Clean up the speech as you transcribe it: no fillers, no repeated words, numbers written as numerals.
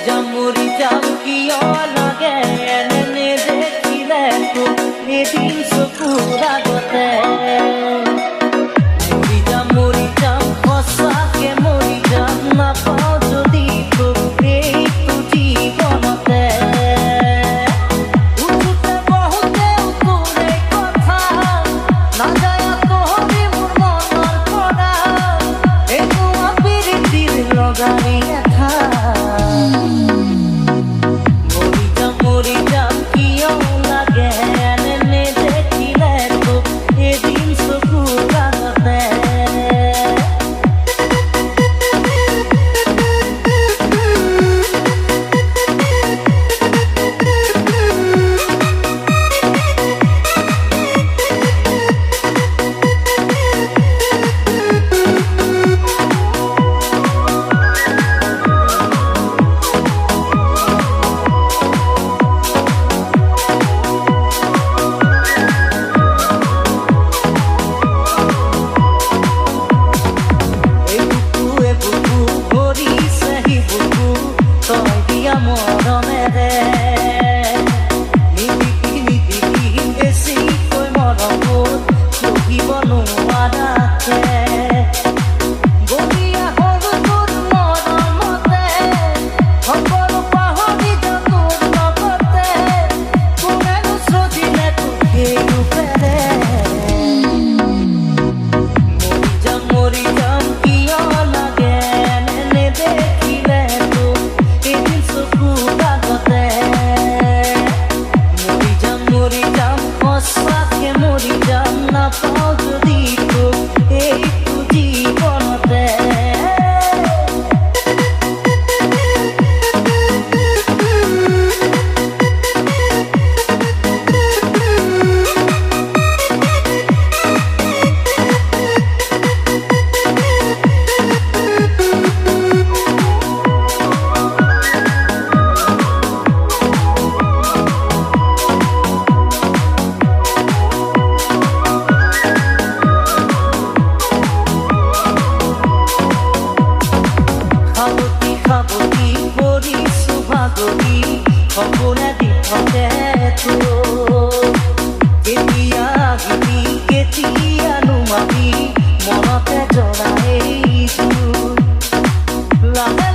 মৰি যাম কিয় লাগে এনে দেখিলে তোক এদিন চকুৰ আগতে মৰি যাম সঁচাকে মৰি যাম নাপাওঁ যদি তোক এইটো জীৱনতে উঠোতে বহোতে তোৰে কথা নাযায় তহঁতি মোৰ মনৰ পৰা এইটো প্ৰীতিৰ লগাৰী লেখা মৰি যাম কিয় লাগে এনে দেখিলে তোক এদিন চকুৰ আগতে মৰমেৰে নিবিকি বেছিকৈ মৰমত ৰখিব নোৱাৰাতে গৰীয়া সৰু তোৰ মৰমতে সকলো পাহৰি যাওঁ তোৰ লগতে কোনেনো চজিলে তোক সেই ৰূপেৰে মৰি যাম কিয় লাগে এনে দেখিলে তোক এদিন চকুৰ আগতে মৰি যাম সঁচাকে মৰি যাম নাপাওঁ যদি তোক এইটো জীৱনতে সাৱতি পৰিছো ভাগৰি সপোনে দিশতে কেতিয়া আহিবি কেতিয়া নুমাবি মনতে জনাই লাহে